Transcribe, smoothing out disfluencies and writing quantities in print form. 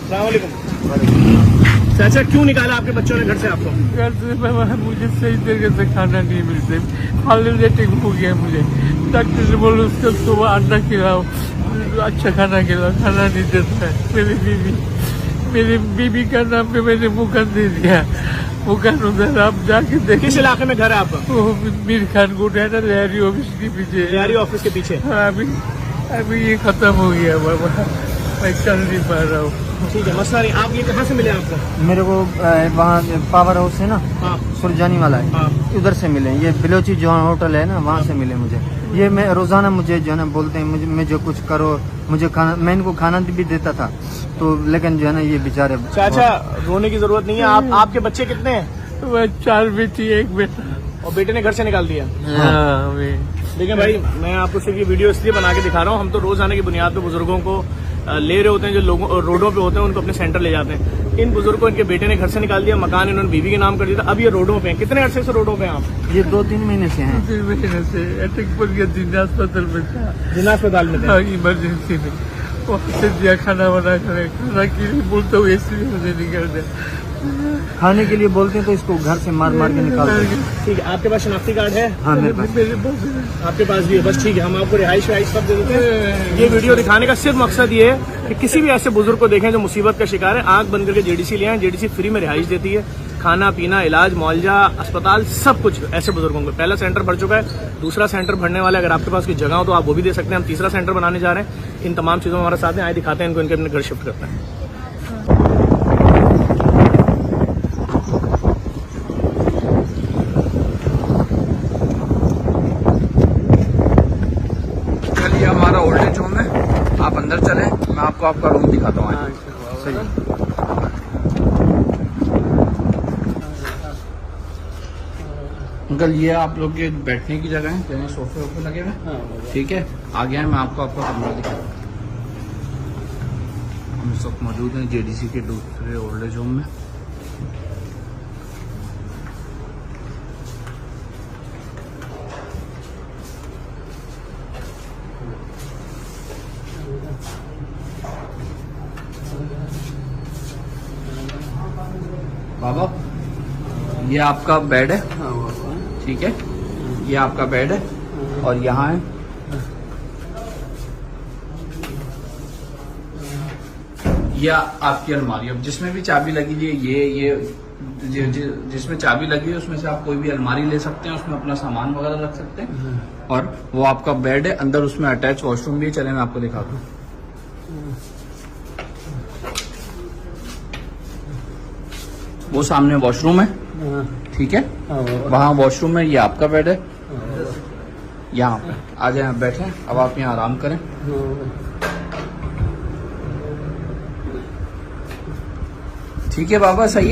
अस्सलाम वालेकुम। चाचा क्यों निकाला आपके बच्चों ने घर से आपको? घर से मुझे सही तरीके से खाना नहीं मिलते, हार्ट हो गया मुझे। डॉक्टर ने बोला उसको सुबह अंडा खिलाओ, अच्छा खाना खिलाओ, खाना नहीं देता है। मेरी बीबी का नाम पे मैंने मुकन दे दिया। मुकन उधर आप जाके देखिए। किस इलाके में घर है आपका? वो मीर खान कोट है ना, रियारी ऑफिस के पीछे। रियारी ऑफिस के पीछे। हाँ, अभी ये खत्म हो गया बाबा, मैं चल नहीं पा रहा हूँ। ठीक है, मसला नहीं। आप ये कहाँ से मिले आपको? मेरे को वहाँ पावर हाउस है ना, हाँ सुरजानी वाला है, हाँ। उधर से मिले। ये बिलोची जो होटल है ना, वहाँ से मिले मुझे। ये मैं रोजाना मुझे जो है ना बोलते हैं मुझे कुछ करो, मुझे खाना, मैं इनको खाना भी देता था तो, लेकिन जो है ना ये बेचारे। चाचा रोने की जरूरत नहीं है। आपके बच्चे कितने हैं? मैं 4 बेटी 1 बेटा। और बेटे ने घर से निकाल दिया? हाँ। देखिए भाई, मैं आपको सिर्फ ये वीडियो इसलिए बना के दिखा रहा हूँ, हम तो रोज आने की बुनियाद पे बुजुर्गों को ले रहे होते हैं, जो लोगों रोडों पे होते हैं उनको अपने सेंटर ले जाते हैं। इन बुजुर्गों को इनके बेटे ने घर से निकाल दिया, मकान इन्होंने बीवी के नाम कर दिया, अब ये रोडों पे हैं। कितने अरसे से रोडों पे हैं आप? ये 2-3 महीने से हैं। 3 महीने से अटैक पड़ गया, जिन्ना अस्पताल में था। जिला अस्पताल में थे? हाँ, इमरजेंसी में। वहाँ से दिया खाना बना कर, खाना के लिए बोलता हूँ ऐसे मुझे निकल दिया। खाने के लिए बोलते हैं तो इसको घर से मार मार के निकालते हैं। ठीक है, आपके पास शनाख्ती कार्ड है? हाँ मेरे पास। मेरे पास आपके पास भी है? बस ठीक है, हम आपको रिहाइश सब दे देते हैं। ये वीडियो दिखाने का सिर्फ मकसद ये है कि किसी भी ऐसे बुजुर्ग को देखें जो मुसीबत का शिकार है, आंख बंद करके जेडीसी ले आए। जेडीसी फ्री में रिहाइश देती है, खाना पीना, इलाज, मुआवजा, अस्पताल, सब कुछ ऐसे बुजुर्गों को। पहला सेंटर भर चुका है, दूसरा सेंटर भरने वाला है। अगर आपके पास कोई जगह हो तो आप वो भी दे सकते हैं। हम तीसरा सेंटर बनाने जा रहे हैं। इन तमाम चीजों में हमारे साथ हैं, आए दिखाते हैं इनको, इनके अपने घर शिफ्ट करते हैं। हमारा ओल्ड एज होम है, आप अंदर चले, मैं आपको आपका रूम दिखाता हूँ। सही। अंकल ये आप लोग के बैठने की जगह है, जहाँ सोफे वोफे लगे हुए, ठीक है। आगे है, मैं आपको आपका कमरा दिखाता हूँ। हम सब मौजूद हैं जेडीसी के दूसरे ओल्ड एज होम में। बाबा ये आपका बेड है, ठीक है। ये आपका बेड है और यहाँ है या आपकी अलमारी। अब जिसमें भी चाबी लगी है, ये जिसमें चाबी लगी है उसमें से आप कोई भी अलमारी ले सकते हैं, उसमें अपना सामान वगैरह रख सकते हैं। और वो आपका बेड है, अंदर उसमें अटैच वॉशरूम भी है। चले मैं आपको दिखा दूँ। वो सामने वॉशरूम है, ठीक है। वहाँ वॉशरूम है, ये आपका बेड है। यहाँ पे आ जाए, आप बैठे, अब आप यहाँ आराम करें। ठीक है बाबा, सही है।